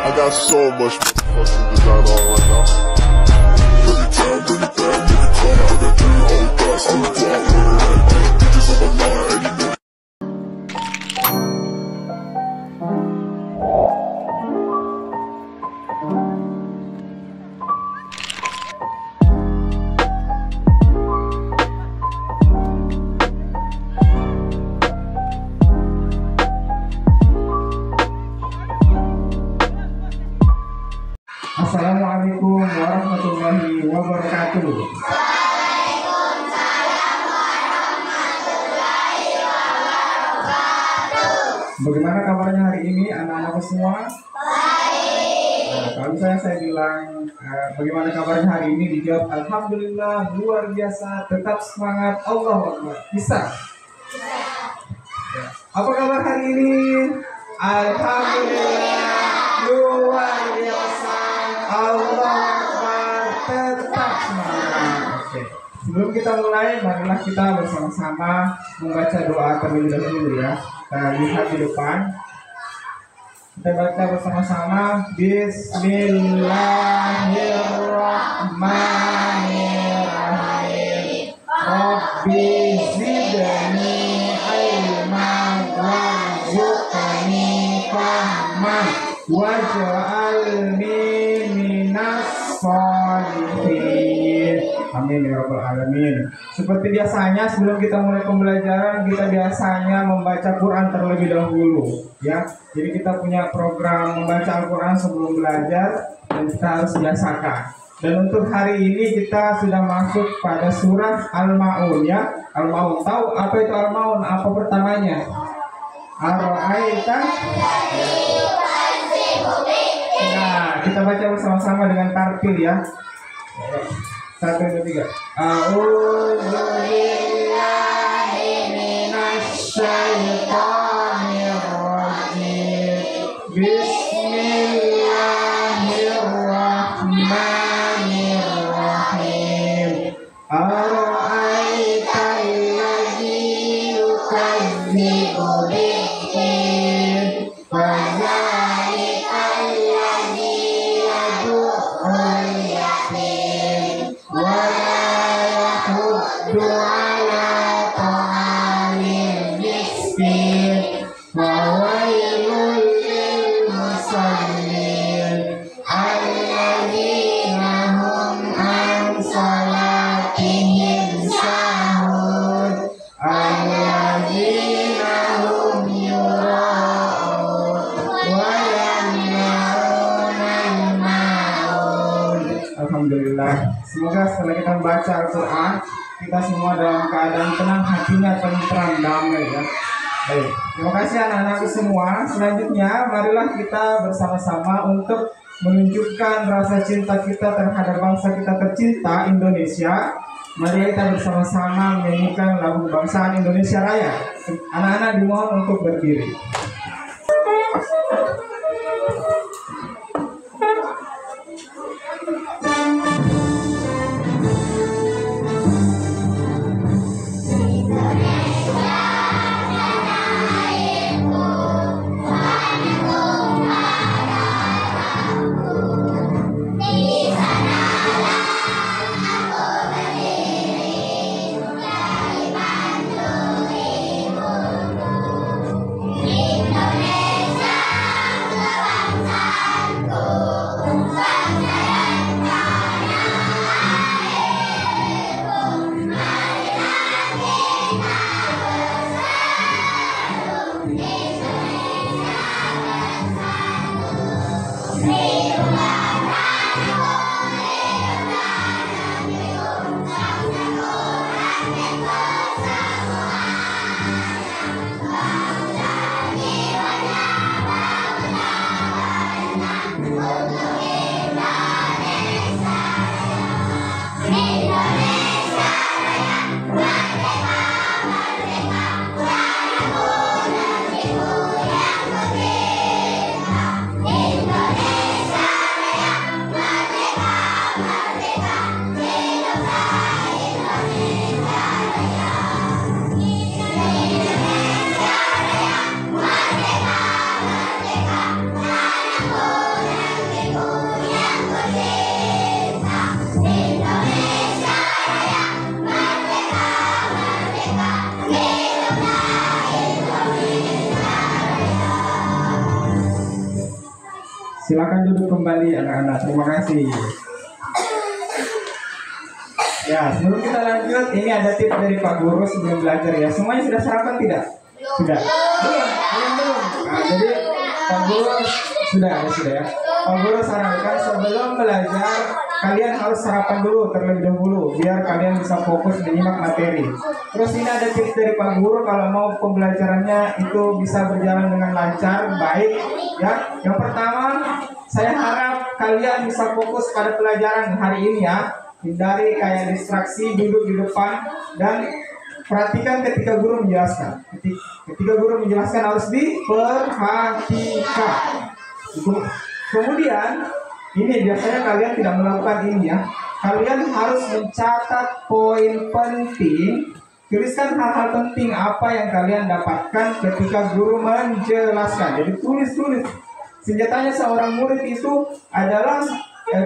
I got so much fucking design on right now. Bring it down, bring it down, make it come out that thing, hold fast, I'm going with it. Bitches on my line, and you know. Assalamualaikum warahmatullahi wabarakatuh. Waalaikumsalam warahmatullahi wabarakatuh. Bagaimana kabarnya hari ini anak-anakku semua? Baik. Nah, kalau saya bilang bagaimana kabarnya hari ini, dijawab alhamdulillah, luar biasa, tetap semangat, Allahu Akbar. Bisa? Ya. Apa kabar hari ini? Alhamdulillah, luar biasa, Allahu Akbar, tetap semangat. Oke. Sebelum kita mulai, marilah kita bersama-sama membaca doa terlebih dahulu ya. Kita lihat di depan. Kita baca bersama-sama. Bismillahirrahmanirrahim. Rabbi zidni ilman warzuqni fahman waj'alni minas sholihin. Amin ya rabbal alamin. Seperti biasanya sebelum kita mulai pembelajaran, kita biasanya membaca Quran terlebih dahulu ya. Jadi kita punya program membaca Al-Quran sebelum belajar dan kita harus biasakan. Dan untuk hari ini kita sudah masuk pada surah Al-Maun ya. Al-Maun, tahu apa itu Al-Maun? Apa pertamanya? Ar-ra'aita. Nah, kita baca bersama-sama dengan tartil ya. 1, 2, 3. A'udzubillahi minasyaitonirrajim. Bismillahirrahmanirrahim. Ara'aital ladzi yukadzibu bid-din fadzalikal ladzi yad'ul yatim wa la yahuddu ala ta'amil miskin wa wailul lil musallin alladzina hum an salatihim sahun alladzina hum yura'un wa yamna'unal ma'un. Alhamdulillah. Semoga setelah kita membaca Al-Quran, kita semua dalam keadaan tenang, hatinya tentram, damai ya. Baik, terima kasih anak-anakku semua. Selanjutnya, marilah kita bersama-sama untuk menunjukkan rasa cinta kita terhadap bangsa kita tercinta Indonesia. Mari kita bersama-sama menyanyikan lagu kebangsaan Indonesia Raya. Anak-anak dimohon untuk berdiri. Merdeka, merdeka, merdeka, Silakan duduk kembali anak-anak. Terima kasih. Ya, sebelum kita lanjut, ini ada tips dari Pak Guru sebelum belajar ya. Semuanya sudah sarapan tidak? Sudah. Belum. Nah, jadi Pak Guru sudah ya. Pak Guru sarankan sebelum belajar kalian harus sarapan dulu terlebih dahulu biar kalian bisa fokus menyimak materi. Terus ini ada tips dari Pak Guru kalau mau pembelajarannya itu bisa berjalan dengan lancar, baik ya. Yang pertama, saya harap kalian bisa fokus pada pelajaran hari ini ya. Hindari kayak distraksi, duduk di depan dan perhatikan ketika guru menjelaskan. Ketika guru menjelaskan harus diperhatikan. Kemudian ini biasanya kalian tidak melakukan ini ya. Kalian harus mencatat poin penting. Tuliskan hal-hal penting apa yang kalian dapatkan ketika guru menjelaskan. Jadi tulis. Senjatanya seorang murid itu adalah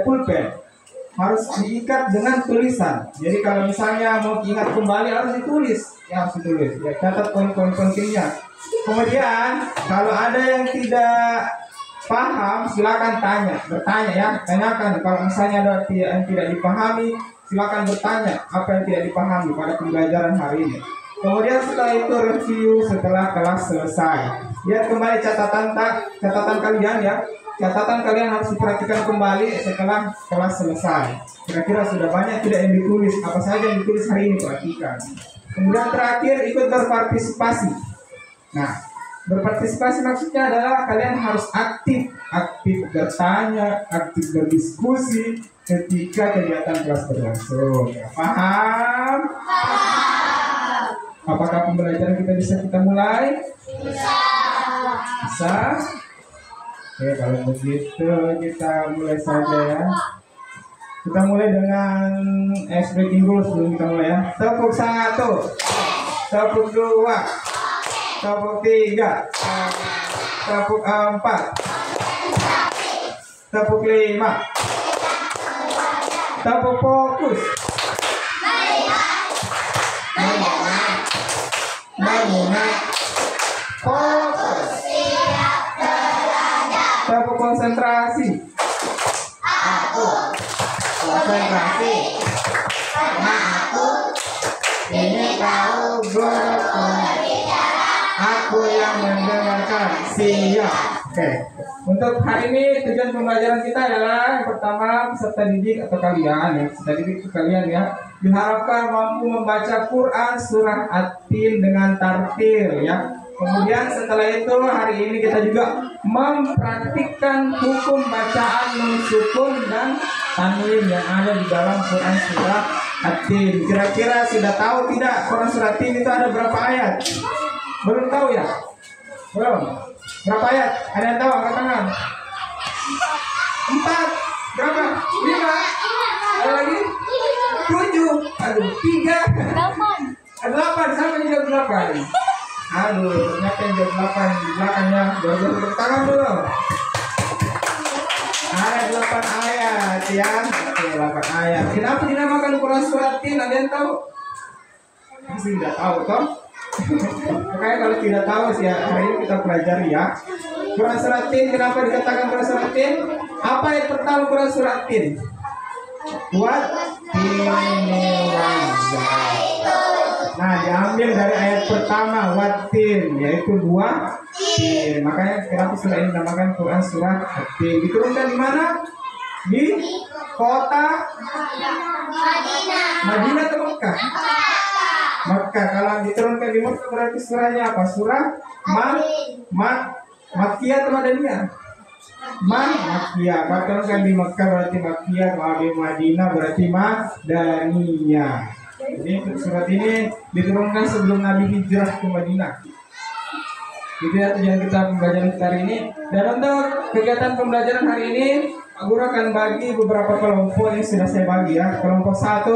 pulpen. Harus diikat dengan tulisan. Jadi kalau misalnya mau diingat kembali harus ditulis. Ya harus ditulis. Ya, catat poin-poin pentingnya. Kemudian kalau ada yang tidak paham, silakan bertanya ya. Tanyakan. Kalau misalnya ada yang tidak dipahami, silakan bertanya apa yang tidak dipahami pada pembelajaran hari ini. Kemudian setelah itu review setelah kelas selesai. Lihat kembali catatan kalian ya. Catatan kalian harus diperhatikan kembali setelah kelas selesai. Kira-kira sudah banyak tidak yang ditulis, apa saja yang ditulis hari ini perhatikan. Kemudian terakhir ikut berpartisipasi. Nah, berpartisipasi maksudnya adalah kalian harus aktif bertanya, aktif berdiskusi ketika kegiatan kelas berlangsung. Paham? Apakah pembelajaran kita bisa mulai? Bisa? Oke, kalau begitu kita mulai saja ya. Kita mulai dengan ice breaking dulu sebelum kita mulai ya. Tepuk 1, tepuk 2, tepuk 3, tepuk 4, tepuk 5, tepuk fokus. Bangunan fokus. Tepuk konsentrasi. Aku konsentrasi. Karena aku ingin tahu guruku. Aku yang mendengarkan. Siap. Oke. Untuk hari ini tujuan pembelajaran kita adalah yang pertama peserta didik atau kalian ya. Peserta didik itu kalian ya. Diharapkan mampu membaca Quran surah At-Tin dengan tartil ya. Kemudian setelah itu hari ini kita juga mempraktikkan hukum bacaan mensukun dan tanwin yang ada di dalam Quran surah At-Tin. Kira-kira sudah tahu tidak Quran surah At-Tin itu ada berapa ayat? Belum tahu ya? Belum? Berapa ayat? Ada yang tahu? Angkat tangan. 4. Berapa? 5. Ada lagi? 7. Aduh, 3. 8. Sama juga 8. Aduh, ternyata yang jawab 8 di belakangnya. Jauh-jauh tepuk tangan dulu. Ada 8 ayat ya. Oke, 8 ayat. Kenapa dinamakan Quran surah At-Tin? Ada yang tahu? Masih tidak tahu toh? Makanya kalau tidak tahu sih hari ini kita pelajari ya. Quran surah At-Tin, kenapa dikatakan Quran surah At-Tin? Apa yang pertama Quran surah At-Tin? Nah, diambil dari ayat pertama Wat-Tin, yaitu 2 Makanya kenapa surah ini dinamakan Quran surah At-Tin. Diturunkan di mana? Di kota Madinah atau Mekah? Mekah. Kalau diturunkan di Mekah berarti surahnya apa? Surah Makkiyah atau Madaniyah? Makkiyah. Kalau diturunkan di Mekah berarti Makkiyah, kalau di Madinah berarti Madaniyah. Jadi surat ini diturunkan sebelum Nabi hijrah ke Madinah. Itu ya tujuan kita pembelajaran kita hari ini. Dan untuk kegiatan pembelajaran hari ini, Pak Guru akan bagi beberapa kelompok yang sudah saya bagi ya. Kelompok 1,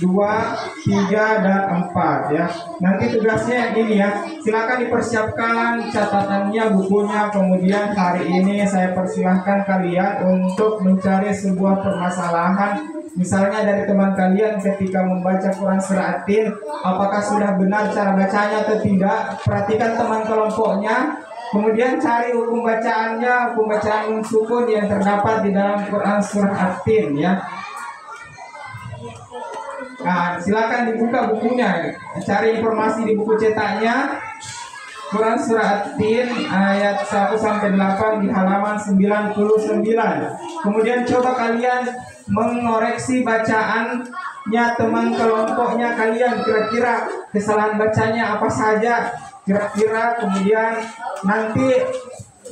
2, 3, dan 4 ya. Nanti tugasnya yang ini ya. Silakan dipersiapkan catatannya, bukunya. Kemudian hari ini saya persilahkan kalian untuk mencari sebuah permasalahan. Misalnya dari teman kalian ketika membaca Quran surah At-Tin, apakah sudah benar cara bacanya atau tidak? Perhatikan teman kelompoknya. Kemudian cari hukum bacaannya, hukum bacaan sukun yang terdapat di dalam Quran surah At-Tin ya. Nah, silakan dibuka bukunya, cari informasi di buku cetaknya. Quran surah At-Tin ayat 1 sampai 8 di halaman 99. Kemudian coba kalian mengoreksi bacaannya teman kelompoknya kalian, kira-kira kesalahan bacanya apa saja kira-kira, kemudian nanti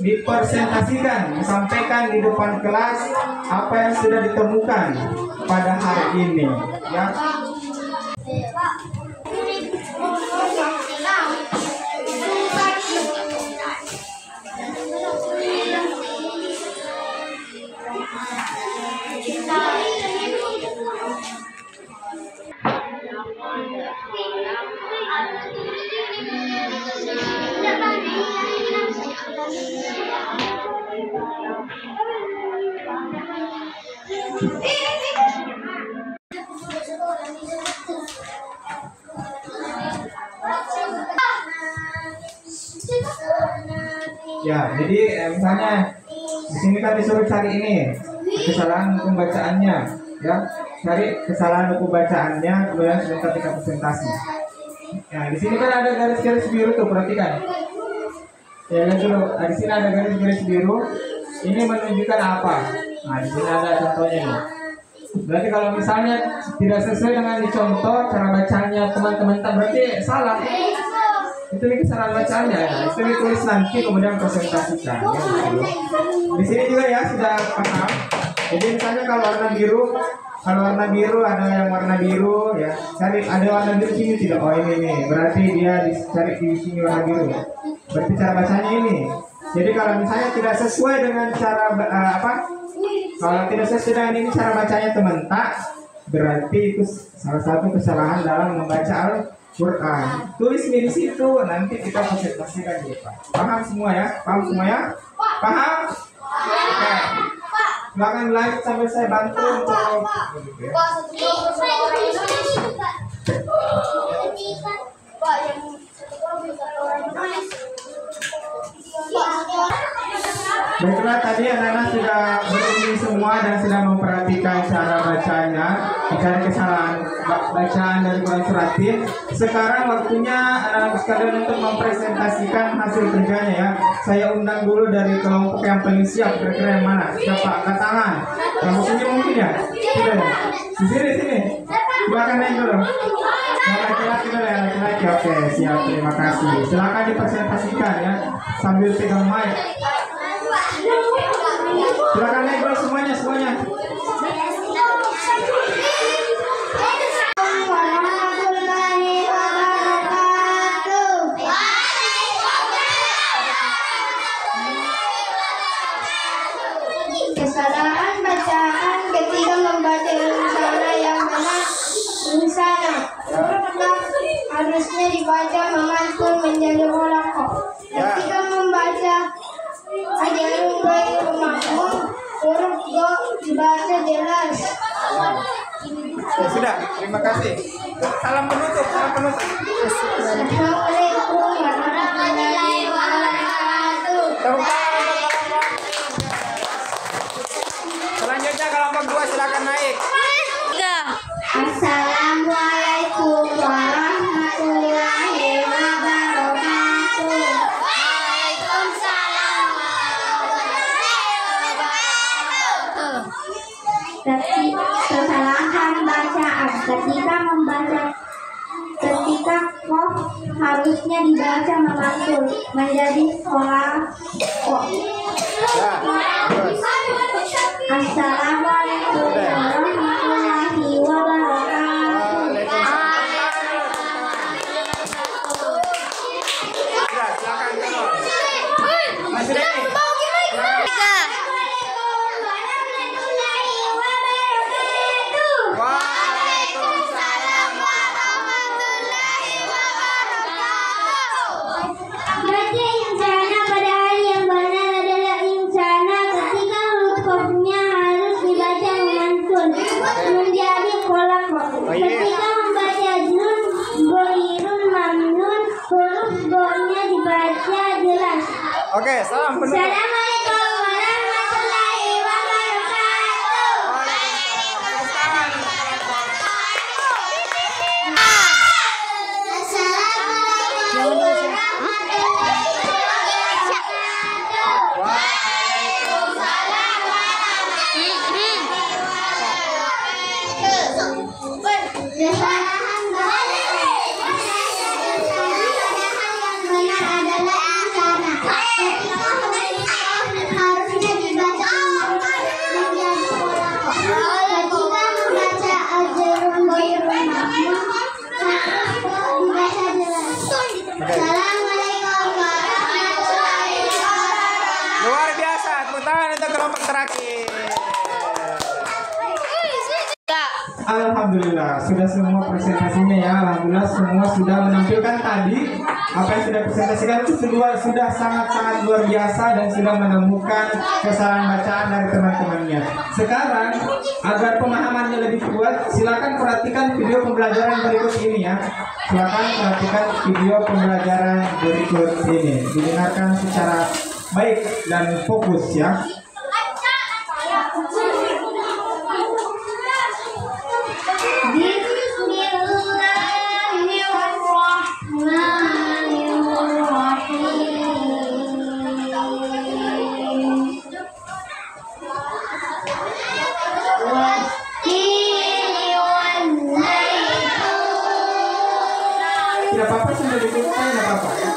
dipresentasikan, disampaikan di depan kelas apa yang sudah ditemukan pada hari ini ya. Ya, jadi misalnya di sini kan disuruh cari ini kesalahan hukum bacaannya, ya, cari kesalahan hukum bacaannya, kemudian sebentar kita presentasi. Ya, di sini kan ada garis-garis biru tuh, perhatikan. Ya, lihat dulu. Nah, di sini ada garis-garis biru. Ini menunjukkan apa? Nah, di sini ada contohnya nih. Berarti kalau misalnya tidak sesuai dengan contoh cara bacanya teman-teman, berarti salah. Itu ini kesalahan bacaannya ya. Itu ditulis nanti kemudian presentasikan ya, gitu. Di sini juga ya sudah paham. Jadi misalnya kalau warna biru ada yang warna biru ya. Cari ada warna biru sini tidak. Oh ini nih. Berarti dia dicari di sini warna biru. Berarti cara bacanya ini. Jadi kalau misalnya tidak sesuai dengan cara kalau tidak sesuai dengan ini cara bacanya teman tak, berarti itu salah satu kesalahan dalam membaca Al-Quran. Tulis di situ, nanti kita presentasikan di depan. Paham semua ya? Paham semua ya? Paham? Oke. Silakan live sambil saya bantu untuk baiklah, tadi anak-anak sudah berunding semua dan sudah memperhatikan cara bacanya, mencari kesalahan bacaan dari Quran surah At-Tin. Sekarang waktunya anak-anak sekalian untuk mempresentasikan hasil kerjanya ya. Saya undang dulu dari kelompok yang paling siap, kira-kira yang mana? Siapa? Angkat tangan. Yang musuhnya mungkin ya? Tidak ya? Di sini. Silakan naik dulu. Yang laki-laki dulu ya, laki-laki. Oke, siap. Terima kasih. Silakan dipresentasikan ya, sambil pegang mic. Silakan naik dulu semuanya. Kesalahan bacaan ketika membaca insana yang benar. Insana harusnya dibaca memantun menjadi holaqah. Ketika membaca ajarun ghairu mahmum, huruf go dibaca jelas. Ya, sudah, terima kasih. Salam penutup. Assalamualaikum warahmatullahi wabarakatuh. Selanjutnya kelompok 2 silakan naik. Assalamualaikum warahmatullahi wabarakatuh. Waalaikumsalam warahmatullahi wabarakatuh. Kesalahan bacaan ketika membaca, ketika kof harusnya dibaca memantul menjadi holaqah. Assalamualaikum warahmatullahi wabarakatuh. Masih ada nih. Waalaikumsalam warahmatullahi wabarakatuh. Baca insana pada hari yang benar adalah insana ketika huruf qafnya harus dibaca memantun menjadi holaqah. Ketika membaca nun ghairun mamnun, huruf go-nya dibaca jelas. Oke, salam penutup. Assalamualaikum warahmatullahi wabarakatuh. Assalamualaikum Luar biasa, tepuk tangan untuk kelompok terakhir. Alhamdulillah, sudah semua presentasinya ya. Alhamdulillah semua sudah menampilkan tadi apa yang sudah presentasikan itu sudah sangat-sangat luar biasa dan sudah menemukan kesalahan bacaan dari teman-temannya. Sekarang agar pemahamannya lebih kuat, silakan perhatikan video pembelajaran berikut ini ya. Silakan perhatikan video pembelajaran berikut ini. Didengarkan secara baik dan fokus ya. Tidak apa-apa sambil ditutup, tidak apa-apa ya.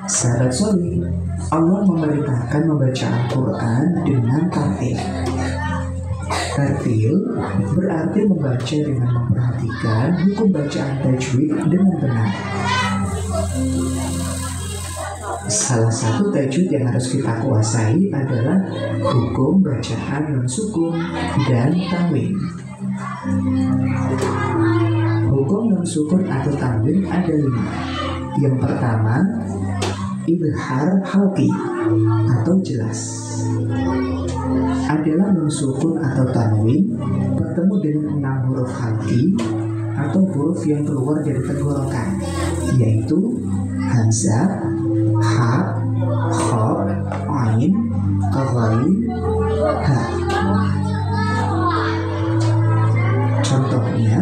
Sahabat soleh, Allah memerintahkan membaca Al-Quran dengan tartil. Tartil berarti membaca dengan memperhatikan hukum bacaan tajwid dengan benar. Salah satu tajwid yang harus kita kuasai adalah hukum bacaan non-sukun dan tanwin. Hukum non-sukun atau tanwin ada 5. Yang pertama, idhar halqi atau jelas, adalah nun sukun atau tanwin bertemu dengan 6 huruf halqi atau huruf yang keluar dari tenggorokan, yaitu hamzah, ha, kha, ain, ghain, ha. Contohnya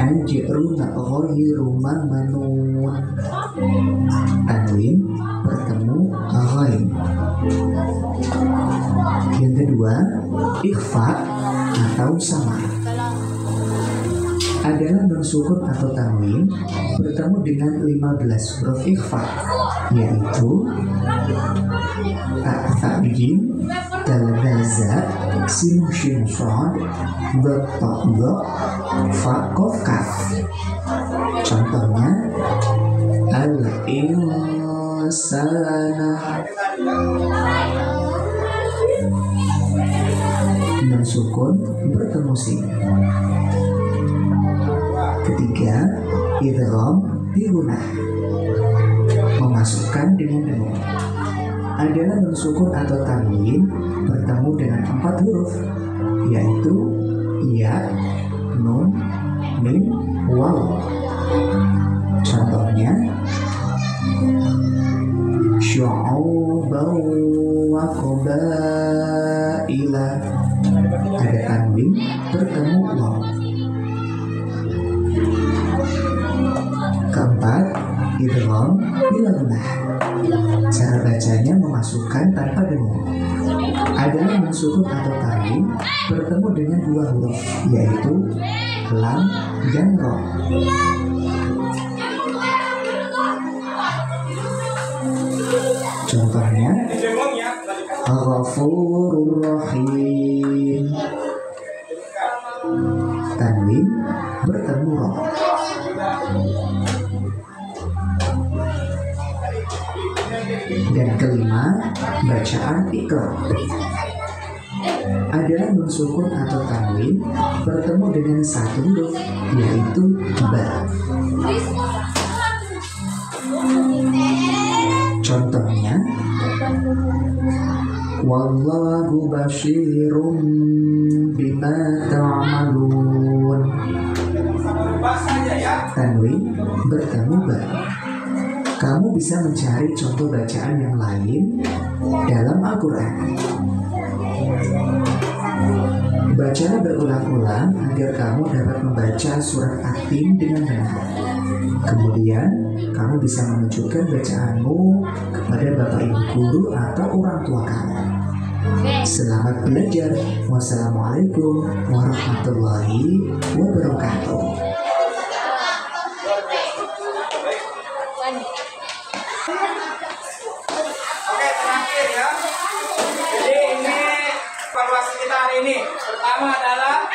anjiruna ghairu mamnun, tanwin bertemu ghain. Yang kedua, ikhfa atau samar, adalah nun sukun atau tanwin bertemu dengan 15 huruf ikhfa, yaitu ta, tha, jim, dal, za, sin, shin, shad, dha, ta, dha, fa, qaf, kaf. Contohnya al-insana, nun sukun bertemu sin. Ketiga, idgham di gunah, memasukkan dengan dengung, adalah nun sukun atau tanwin bertemu dengan 4 huruf, yaitu ya, nun, mim, waw. Contohnya syu'uban wa qabaila, ada tanwin bertemu waw. Keempat, idgham bila gunah, cara bacanya memasukkan tanpa dengung, adalah nun sukun atau tanwin bertemu dengan 2 huruf, yaitu lam dan ro. Contohnya Ghafurur Rahim, tanwin bertemu ro. Dan kelima, bacaan iqra, adalah nun sukun atau tanwin bertemu dengan 1 huruf, yaitu ba. Contohnya wallahu basyirum bima ta'malun, tanwin bertemu ba. Kamu bisa mencari contoh bacaan yang lain dalam Al-Quran. Bacalah berulang-ulang agar kamu dapat membaca surat At-Tin dengan benar. Kemudian, kamu bisa menunjukkan bacaanmu kepada bapak ibu guru atau orang tua kamu. Selamat belajar. Wassalamualaikum warahmatullahi wabarakatuh. Oke, terakhir ya. Jadi ini evaluasi kita hari ini. Pertama adalah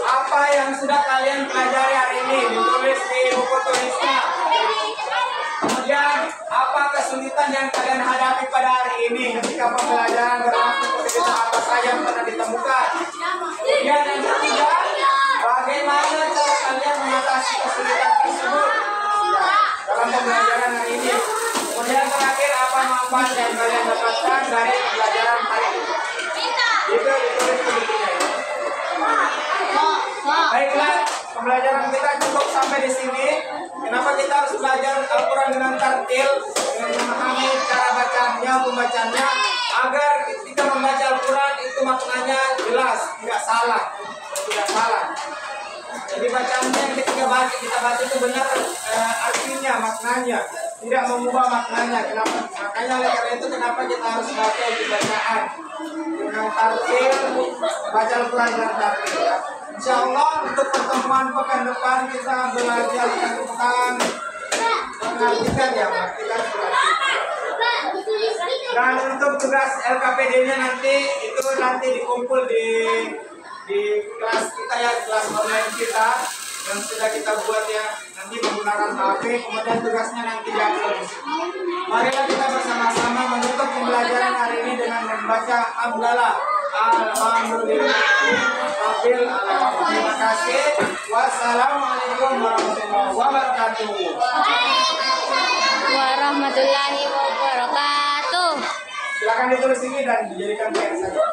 apa yang sudah kalian pelajari hari ini, ditulis di buku tulisnya. Kemudian apa kesulitan yang kalian hadapi pada hari ini ketika pembelajaran berlangsung, kesulitan apa saja yang pernah ditemukan. Kemudian yang ketiga, bagaimana cara kalian mengatasi kesulitan tersebut dalam pembelajaran hari ini. Kemudian terakhir, apa manfaat yang kalian dapatkan dari pembelajaran hari ini. Itu ditulis begitu ya. Baiklah, pembelajaran kita cukup sampai di sini. Kenapa kita harus belajar Al-Quran dengan tartil, dengan memahami cara bacanya, pembacaannya, agar ketika membaca Al-Quran itu maknanya jelas, tidak salah. Jadi bacaannya yang kita baca itu benar artinya, maknanya, tidak mengubah maknanya. Kenapa? Makanya oleh karena itu kenapa kita harus baca di bacaan dengan tartil, baca Al-Quran dengan tartil. Ya. Insya Allah untuk pertemuan pekan depan kita belajar tentang mengartikan ya, mengartikan surat. Dan untuk tugas LKPD-nya nanti itu nanti dikumpul di kelas kita ya, kelas online kita yang sudah kita buat ya, nanti menggunakan HP. Kemudian tugasnya nanti diupload. Marilah kita bersama-sama menutup pembelajaran hari ini dengan membaca hamdalah. Alhamdulillah. Terima kasih. Wassalamualaikum warahmatullahi wabarakatuh. Warahmatullahi wabarakatuh. Silakan ditulis ini dan dijadikan PR saja.